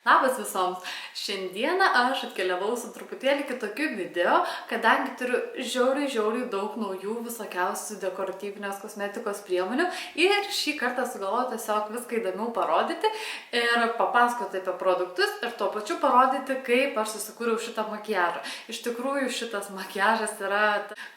Labas visoms! Šiandieną aš atkeliavau su truputėlį kitokiu video, kadangi turiu žiauriai daug naujų visokiausių dekoratyvinės kosmetikos priemonių ir šį kartą sugalvojau tiesiog viską įdomiau parodyti ir papasakoti apie produktus ir tuo pačiu parodyti, kaip aš susikūriau šitą makiažą. Iš tikrųjų šitas makiažas yra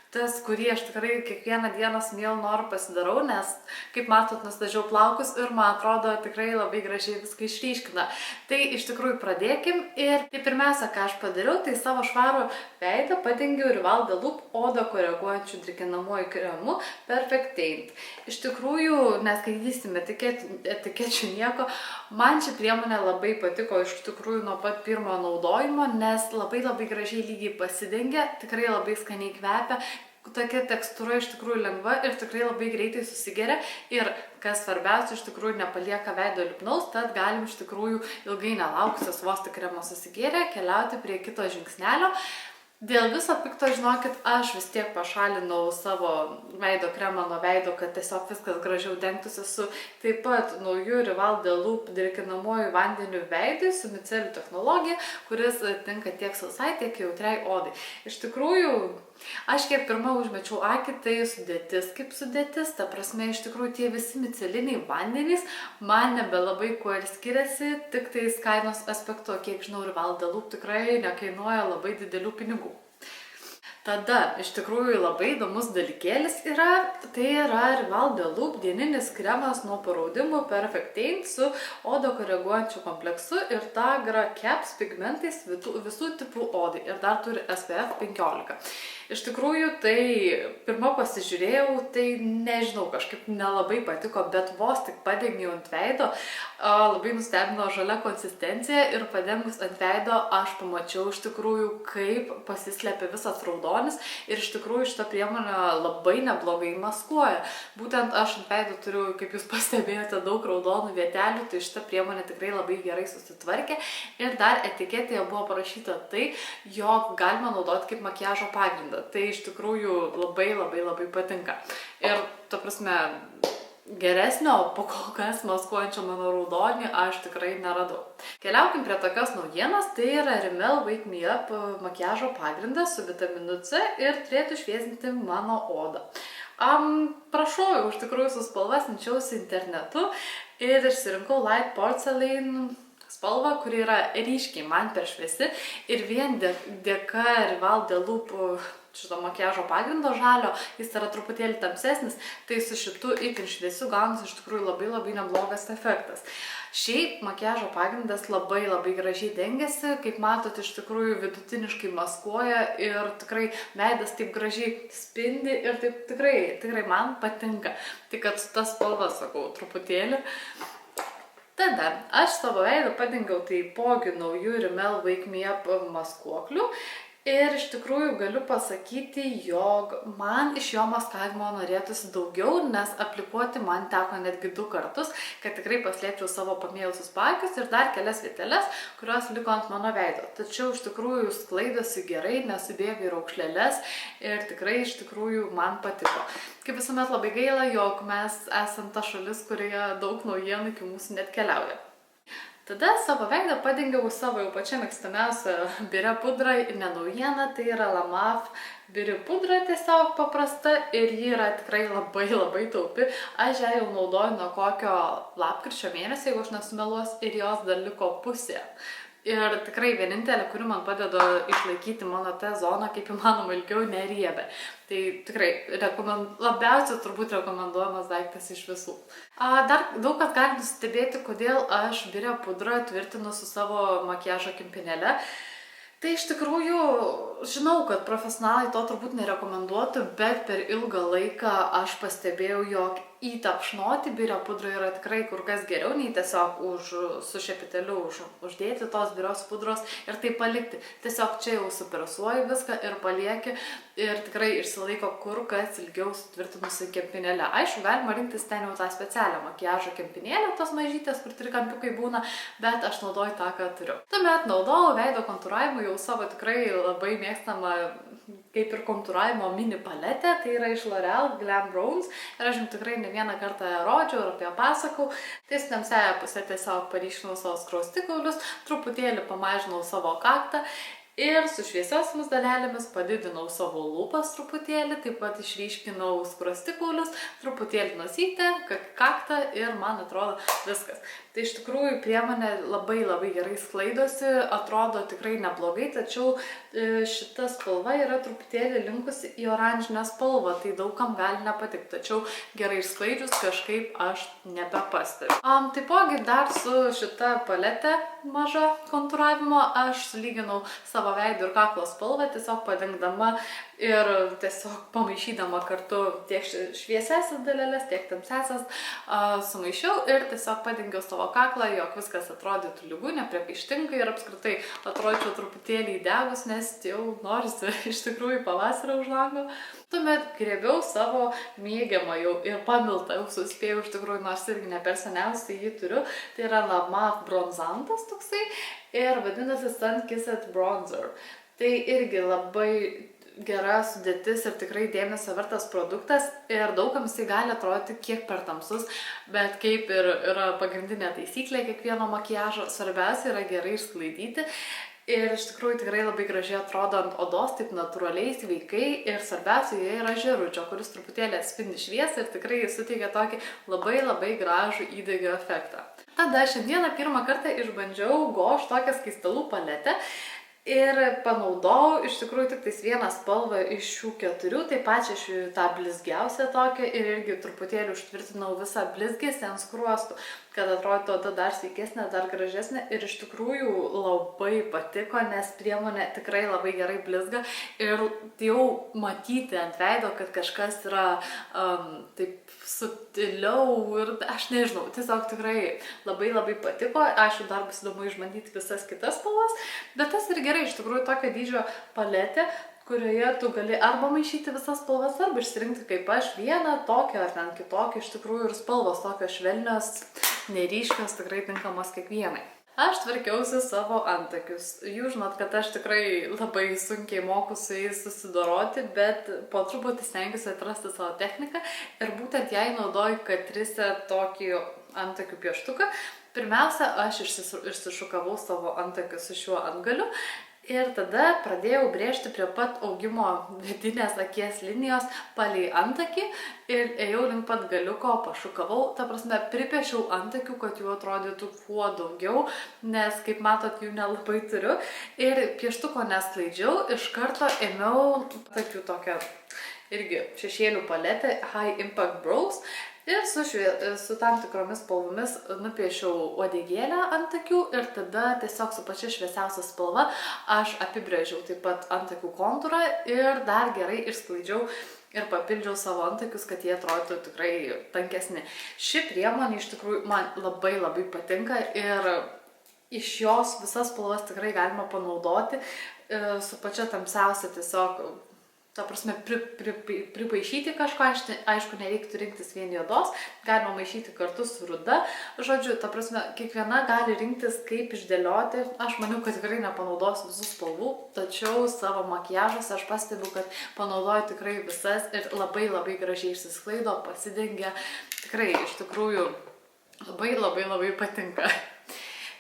tas, kurį aš tikrai kiekvieną dieną su mielu noru pasidarau, nes, kaip matot, nusidažiau plaukus ir man atrodo tikrai labai gražiai viską išryškina. Tai iš tikrųjų pradėkim ir pirmiausia, ką aš padariau, tai savo švarų veidą padengiau Rival de Loop odą koreguojančių drėkinamuoju kremu Perfectaint. Iš tikrųjų, neskaitysim etikečių nieko, man ši priemonė labai patiko iš tikrųjų nuo pat pirmo naudojimo, nes labai gražiai lygiai pasidengia, tikrai labai skaniai kvepia. Tokia tekstūra iš tikrųjų lengva ir tikrai labai greitai susigeria ir, kas svarbiausia, iš tikrųjų nepalieka veido lipnaus, tad galim iš tikrųjų ilgai nelaukusios vos tik kremo susigėrę keliauti prie kito žingsnelio. Dėl viso pikto, žinokit, aš vis tiek pašalinau savo veido kremą nuo veido, kad tiesiog viskas gražiau dengtųsi su taip pat nauju Rival de Loop drėkinamuoju vandeniu veidui su micelių technologija, kuris tinka tiek sausai, tiek jautriai odai. Iš tikrųjų, aš kiek pirmą užmečiau akį, tai sudėtis kaip sudėtis, ta prasme, iš tikrųjų tie visi miceliniai vandenys man nebelabai kuo ir skiriasi, tik tais kainos aspektu, kiek žinau, Rival de Loop tikrai nekainuoja labai didelių pinigų. Tada, iš tikrųjų, labai įdomus dalykėlis yra, tai yra Rival de Loop dieninis kremas nuo paraudimų Perfectaint su odą koreguojančiu kompleksu ir Tagra Caps pigmentais visų tipų odai ir dar turi SPF 15. Iš tikrųjų, tai pirmą pasižiūrėjau, tai nežinau, kažkaip nelabai patiko, bet vos tik padengiau ant veido, labai nustebino žalia konsistencija ir padengus ant veido aš pamačiau iš tikrųjų, kaip pasislėpia visas raudonis ir iš tikrųjų šitą priemonę labai neblogai maskuoja. Būtent aš ant veido turiu, kaip jūs pastebėjote, daug raudonų vietelių, tai šitą priemonę tikrai labai gerai susitvarkė ir dar etiketėje buvo parašyta tai, jog galima naudoti kaip makiažo pagrindą. Tai iš tikrųjų labai patinka. Ir, ta prasme, geresnio po kol kas maskuojančio mano raudonį aš tikrai neradau. Keliaukim prie tokios naujienos, tai yra Rimmel Wake Me Up makiažo pagrindas su vitaminu C ir turėtų šviesinti mano odą. Prašau, iš tikrųjų su spalva siunčiausi internetu ir išsirinkau Light Porcelain spalva, kuri yra ryškiai man per šviesi ir vien dėka Rival de Loop šito makiažo pagrindo žalio, jis yra truputėlį tamsesnis, tai su šitu itin šviesiu gaunasi iš tikrųjų labai neblogas efektas. Šiaip makiažo pagrindas labai gražiai dengiasi, kaip matot, iš tikrųjų vidutiniškai maskuoja ir tikrai veidas taip gražiai spindi ir taip tikrai man patinka. Tik kad su ta spalva, sakau, truputėlį. Tada aš savo veidą padengiau taipogi naujų Rimmel Wake Me Up maskuoklių ir iš tikrųjų galiu pasakyti, jog man iš jo maskavimo norėtųsi daugiau, nes aplikuoti man teko netgi 2 kartus, kad tikrai paslėpčiau savo pamėlusius paakius ir dar kelias vieteles, kurios liko ant mano veido. Tačiau iš tikrųjų sklaidosi gerai, nesubėga į raukšleles ir tikrai iš tikrųjų man patiko. Kaip visuomet labai gaila, jog mes esam ta šalis, kurioje daug naujienų iki mūsų net keliauja. Tada savo veidą padengiau savo jau pačią mėgstamiausią biure pudrą ir ne naujieną, tai yra La Maf biure pudra tiesiog paprasta ir ji yra tikrai labai taupi. Aš ją jau naudoju nuo kokio lapkričio mėnesio, jeigu aš nesumeluos, ir jos dar liko pusė. Ir tikrai vienintelė, kuri man padeda išlaikyti mano T-zoną kaip įmanoma ilgiau neriebę. Tai tikrai labiausiai turbūt rekomenduojamas daiktas iš visų. Dar daug kas gali nustebėti, kodėl aš biure pudrą tvirtinu su savo makiažo kempinėle. Tai iš tikrųjų, žinau, kad profesionalai to turbūt nerekomenduotų, bet per ilgą laiką aš pastebėjau, jog įtapšnoti biure pudrą yra tikrai kur kas geriau, nei tiesiog su šepeteliu uždėti tos biurios pudros ir tai palikti. Tiesiog čia jau supresuoji viską ir palieki ir tikrai išsilaiko kur kas ilgiau sutvirtinusi kempinėlę. Aišku, galima rinktis ten jau tą specialią makiažo kempinėlę, tos mažytės, kur trikampiukai būna, bet aš naudoju tą, ką turiu. Tuomet naudojau veido kontūravimui jau savo tikrai labai mėgstamą kaip ir kontūravimo mini paletė, tai yra iš L'Oreal Glam Bronze ir aš jums tikrai ne vieną kartą rodžiau ir apie pasakau. Tai su tamsiaja pusė tiesiog paryškinau savo skruostikaulius, truputėlį pamažinau savo kaktą. Ir su šviesiosiomis dalelėmis padidinau savo lūpas truputėlį, taip pat išryškinau skruostikaulius, truputėlį nosytę, kaktą ir man atrodo viskas. Tai iš tikrųjų priemonė labai gerai sklaidosi, atrodo tikrai neblogai, tačiau šita spalva yra truputėlį linkusi į oranžinę spalvą, tai daugam gali nepatikti, tačiau gerai išsklaidžius kažkaip aš nebepastebiu. Taipogi dar su šita palete maža kontūravimo aš sulyginau savo veido ir kaklo spalvą, tiesiog padengdama ir tiesiog pamaišydama kartu tiek šviesiasias dalelės, tiek tamsiasias sumaišiau ir tiesiog padengiau savo kaklą, jog viskas atrodytų lygu, nepriekaištingai ir apskritai atrodyčiau truputėlį įdegus, nes jau norisi iš tikrųjų pavasario už lango. Tuomet griebiau savo mėgiamą jau ir pamiltą, jau suspėjau iš tikrųjų, nors irgi ne per seniausiai jį turiu, tai yra La Mac bronzantas toksai ir vadinasi Sun Kissed Bronzer. Tai irgi labai gera sudėtis ir tikrai dėmesio vertas produktas ir daugam jisai gali atrodyti kiek per tamsus, bet kaip ir yra pagrindinė taisyklė kiekvieno makiažo, svarbiausia yra gerai išsklaidyti. Ir iš tikrųjų tikrai labai gražiai atrodo ant odos, taip natūraliai, sveikai ir svarbiausia, joje yra žėručio, kuris truputėlį atspindi šviesą ir tikrai suteikia tokį labai gražų įdegio efektą. Tada šiandieną pirmą kartą išbandžiau Gosh tokią skaistalų paletę ir panaudojau iš tikrųjų tik tais vieną spalvą iš šių 4, tai pačią tą blizgiausią tokią ir irgi truputėlį užtvirtinau visą blizgesį ant skruostų, kad atrodytų oda dar sveikesnė, dar gražesnė ir iš tikrųjų labai patiko, nes priemonė tikrai labai gerai blizga ir jau matyti ant veido, kad kažkas yra taip subtiliau ir aš nežinau, tiesiog tikrai labai patiko, aišku, dar bus įdomu išbandyti visas kitas spalvas, bet tas ir gerai, iš tikrųjų tokio dydžio paletė, kurioje tu gali arba maišyti visas spalvas, arba išsirinkti kaip aš vieną, tokią ar ten kitokią, iš tikrųjų ir spalvos tokios švelnios, neryškios, tikrai tinkamos kiekvienai. Aš tvarkiausi savo antakius. Jūs žinot, kad aš tikrai labai sunkiai moku su jais susidoroti, bet po truputį stengiuosi atrasti savo techniką ir būtent jai naudoju Catrice tokį antakių pieštuką. Pirmiausia, aš išsišukavau savo antakius su šiuo antgaliu ir tada pradėjau brėžti prie pat augimo vidinės akies linijos palei antakį ir ėjau link pat galiuko, pašukavau, ta prasme, pripiešiau antakių, kad jų atrodytų kuo daugiau, nes, kaip matot, jų nelabai turiu ir pieštuko nesklaidžiau, iš karto ėmiau tokių tokią irgi šešėlių paletę High Impact Brows ir su tam tikromis spalvomis nupiešiau uodegėlę antakių ir tada tiesiog su pačia šviesiausia spalva aš apibrėžiau taip pat antakių kontūrą ir dar gerai išsklaidžiau ir papildžiau savo antakius, kad jie atrodytų tikrai tankesni. Ši priemonė iš tikrųjų man labai patinka ir iš jos visas spalvas tikrai galima panaudoti su pačia tamsiausia tiesiog. Ta prasme, pripaišyti kažko, aišku, nereiktų rinktis vien juodos, galima maišyti kartu su ruda. Žodžiu, ta prasme, kiekviena gali rinktis, kaip išdėlioti. Aš maniau, kad tikrai nepanaudosiu visų spalvų, tačiau savo makiažuose aš pastebiu, kad panaudoju tikrai visas ir labai gražiai išsisklaido, pasidengia. Tikrai, iš tikrųjų, labai patinka.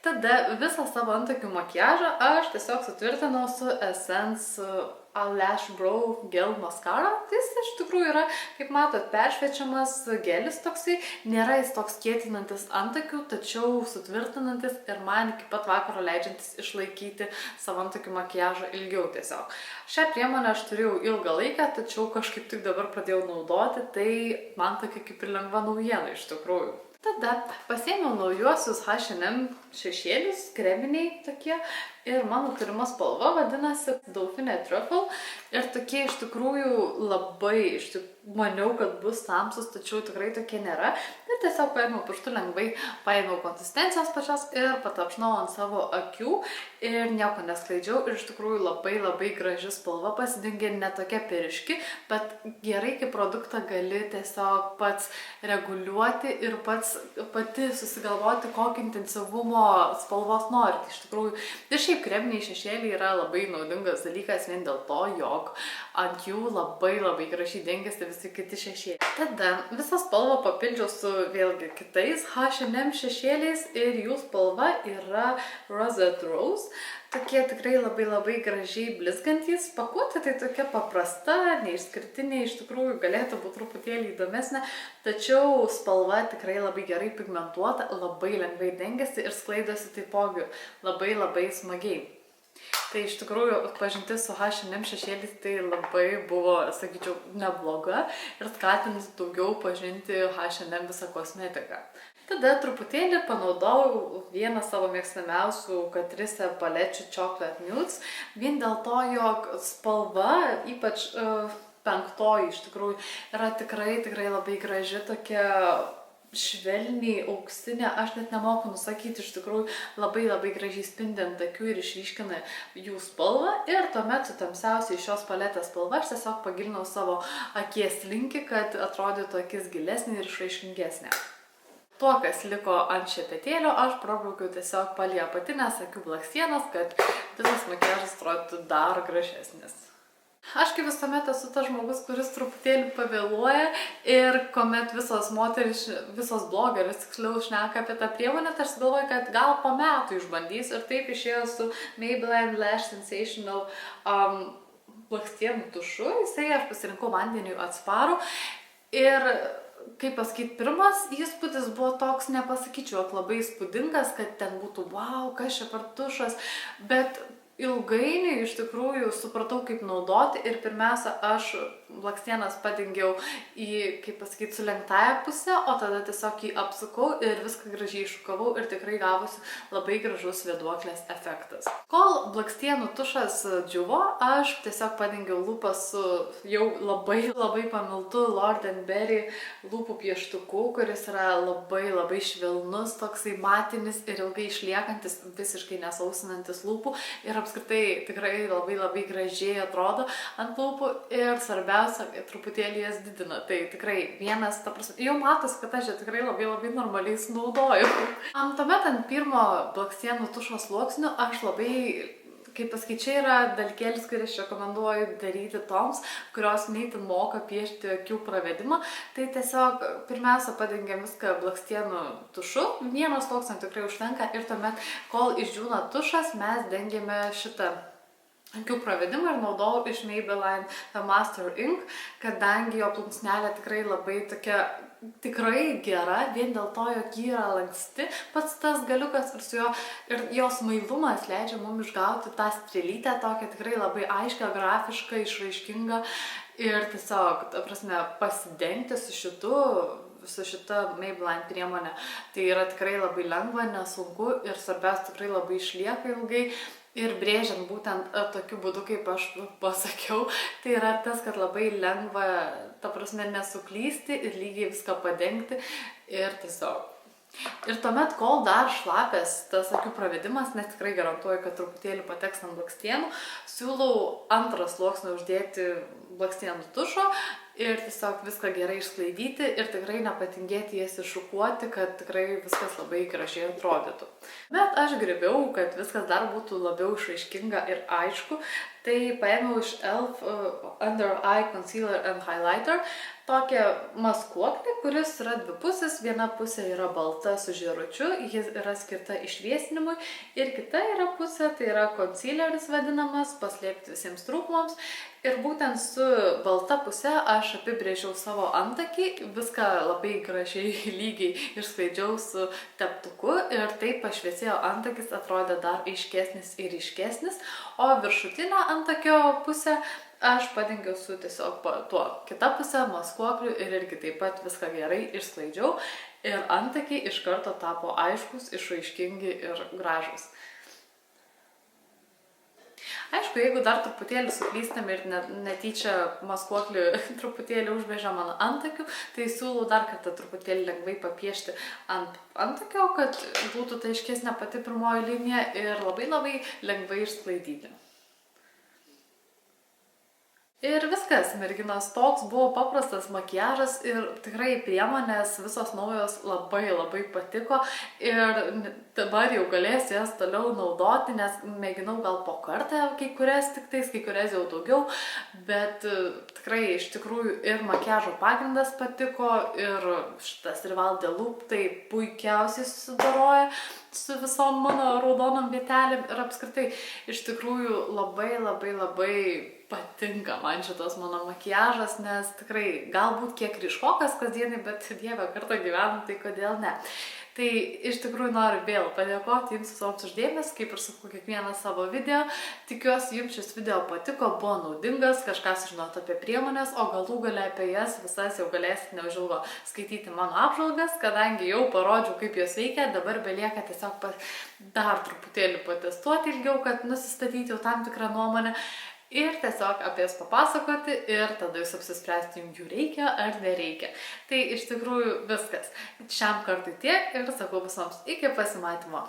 Tada visą savo antakių makiažą aš tiesiog sutvirtinau su Essence Lash Brow Gel Mascara. Jis iš tikrųjų yra, kaip matot, peršviečiamas gelis toksai. Nėra jis toks kietinantis antakių, tačiau sutvirtinantis ir man iki pat vakaro leidžiantis išlaikyti savo antakių makiažą ilgiau tiesiog. Šią priemonę aš turėjau ilgą laiką, tačiau kažkaip tik dabar pradėjau naudoti, tai man tokia kaip ir lengva naujiena iš tikrųjų. Tada pasiėmiau naujuosius H&M šešėlius, kreminiai tokie, ir mano turima spalva vadinasi Dauphine Truffle. Ir tokie iš tikrųjų labai, maniau, kad bus tamsus, tačiau tikrai tokie nėra. Ir tiesiog paėmiau pirštu lengvai, paėmiau konsistencijos pačios ir patapšnau ant savo akių ir nieko nesklaidžiau ir iš tikrųjų labai graži spalva pasidengė, ne tokia periški, bet gerai kaip produktą gali tiesiog pats reguliuoti ir pati susigalvoti, kokį intensyvumo spalvos norite. Iš tikrųjų, ir šiaip kreminiai šešėliai yra labai naudingas dalykas vien dėl to, jog ant jų labai gražiai dengiasi visi kiti šešėliai. Tada visą spalvą papildžiau su vėlgi kitais H&M šešėliais ir jų spalva yra Rosette Rose. Tokie tikrai labai gražiai blizgantys. Pakuotė tai tokia paprasta, neišskirtinė, iš tikrųjų galėtų būti truputėlį įdomesnė, tačiau spalva tikrai labai gerai pigmentuota, labai lengvai dengiasi ir sklaidosi taipogi labai smagiai. Tai iš tikrųjų pažintis su H&M šešėlis tai labai buvo, sakyčiau, nebloga ir skatins daugiau pažinti H&M visą kosmetiką. Tada truputėlį panaudojau vieną savo mėgstamiausių Catrice palečių Chocolate Nudes, vien dėl to, jog spalva, ypač penktoji iš tikrųjų, yra tikrai labai graži, tokia švelniai auksinė, aš net nemoku nusakyti, iš tikrųjų labai gražiai spindi ant akių ir išryškina jų spalvą ir tuomet su tamsiausiai šios paletės spalva aš tiesiog pagilinau savo akies linkį, kad atrodytų akis gilesnė ir išraiškingesnė. Tuo, kas liko ant šepetėlio, aš prabraukiau tiesiog palei apatinės akių blakstienas, kad visas makiažas atrodytų dar gražesnis. Aš kaip visuomet esu tas žmogus, kuris truputėlį pavėluoja ir kuomet visos moterys, visos blogeris tiksliau šneka apie tą priemonę, tai aš galvoju, kad gal po metų išbandys ir taip išėjo su Maybelline Lash Sensational blakstienų tušu. Jisai aš pasirinkau vandeniui atsparų ir kaip pasakyti, pirmas įspūdis buvo toks, nepasakyčiau, labai įspūdingas, kad ten būtų wow, kas čia per tušas, bet ilgainiui iš tikrųjų supratau, kaip naudoti ir pirmiausia, aš blakstienas padengiau į, kaip pasakyti, sulenktąją pusę, o tada tiesiog jį apsukau ir viską gražiai iššukavau ir tikrai gavosi labai gražus vėduoklės efektas. Kol blakstienų tušas džiuvo, aš tiesiog padengiau lūpas su jau labai pamiltu Lord & Berry lūpų pieštuku, kuris yra labai švelnus, toksai matinis ir ilgai išliekantis, visiškai nesausinantis lūpų ir apskritai tikrai labai gražiai atrodo ant lūpų ir svarbiausia, truputėlį jas didina. Tai tikrai vienas, ta prasme, jau matos, kad aš čia tikrai labai normaliai sunaudoju. Tuomet ant pirmo blakstienų tušo sluoksnių aš labai, kaip pasakyti, čia yra dalykėlis, kurį aš rekomenduoju daryti toms, kurios neįtin moka piešti akių pravedimą. Tai tiesiog pirmiausia padengiam viską blakstienų tušu, vienos sluoksnio tikrai užtenka ir tuomet, kol išdžiūna tušas, mes dengiame šitą akių pravedimą ir naudojau iš Maybelline The Master Ink, kadangi jo plunksnelė tikrai labai tokia tikrai gera, vien dėl to, jog ji yra lanksti, pats tas galiukas ir su jo, ir jos mailumas leidžia mums išgauti tą strėlytę, tokią tikrai labai aiškę, grafišką, išraiškingą ir tiesiog, ta prasme, pasidengti su šita Maybelline priemonė. Tai yra tikrai labai lengva, nesunku ir svarbiausia tikrai labai išlieka ilgai. Ir brėžiant būtent tokiu būdu, kaip aš pasakiau, tai yra tas, kad labai lengva, ta prasme, nesuklysti ir lygiai viską padengti ir tiesiog. Ir tuomet, kol dar šlapės tas akių pravedimas, nes tikrai garantuoju, kad truputėlį pateks ant blakstienų, siūlau antrą sluoksnį uždėti blakstienų tušo ir tiesiog viską gerai išsklaidyti ir tikrai nepatingėti jas iššukuoti, kad tikrai viskas labai gražiai atrodytų. Bet aš griebiau, kad viskas dar būtų labiau išraiškinga ir aišku, tai paėmiau iš e.l.f. Under Eye Concealer and Highlighter tokią maskuoklį, kuris yra dvipusis. Viena pusė yra balta su žėručiu, jis yra skirta išviesinimui ir kita yra pusė, tai yra concealeris vadinamas, paslėpti visiems trūkumams. Ir būtent su balta pusė aš apibrėžiau savo antakį, viską labai gražiai lygiai išsklaidžiau su teptuku ir taip pašviesėjo antakis, atrodė dar aiškesnis ir ryškesnis, o viršutinę antakio pusę aš padengiau su tiesiog tuo kita pusė maskuokliu ir irgi taip pat viską gerai išsklaidžiau ir antakiai iš karto tapo aiškus, išraiškingi ir gražūs. Aišku, jeigu dar truputėlį suklystame ir netyčia maskuoklį truputėlį užbrėžia mano antakių, tai siūlau dar kartą truputėlį lengvai papiešti ant antakio, kad būtų tai aiškesnė pati pirmoji linija ir labai lengvai išsklaidyti. Ir viskas, merginos, toks buvo paprastas makiažas ir tikrai priemonės visos naujos labai patiko ir dabar jau galėsiu jas toliau naudoti, nes mėginau gal po kartą kai kurias tiktais, kai kurias jau daugiau, bet tikrai iš tikrųjų ir makiažo pagrindas patiko ir šitas Rival de Look tai puikiausiai susidoroja su visom mano raudonom vietelėm ir apskritai iš tikrųjų labai patinka man šitas mano makiažas, nes tikrai galbūt kiek ryškokas kasdienai, bet Dieve kartą gyvenam, tai kodėl ne. Tai iš tikrųjų noriu vėl padėkoti jums visoms už dėmesį, kaip ir sakau kiekvieną savo video. Tikiuosi jums šis video patiko, buvo naudingas, kažką sužinoti apie priemonės, o galų gale apie jas visas jau galėsite neužilgo skaityti mano apžvalgas, kadangi jau parodžiau, kaip jos veikia, dabar belieka tiesiog dar truputėlį patestuoti ilgiau, kad nusistatyti jau tam tikrą nuomonę. Ir tiesiog apie jas papasakoti ir tada jūs apsispręsti, jums jų reikia ar nereikia. Tai iš tikrųjų viskas. Šiam kartui tiek ir sakau visoms iki pasimatymo.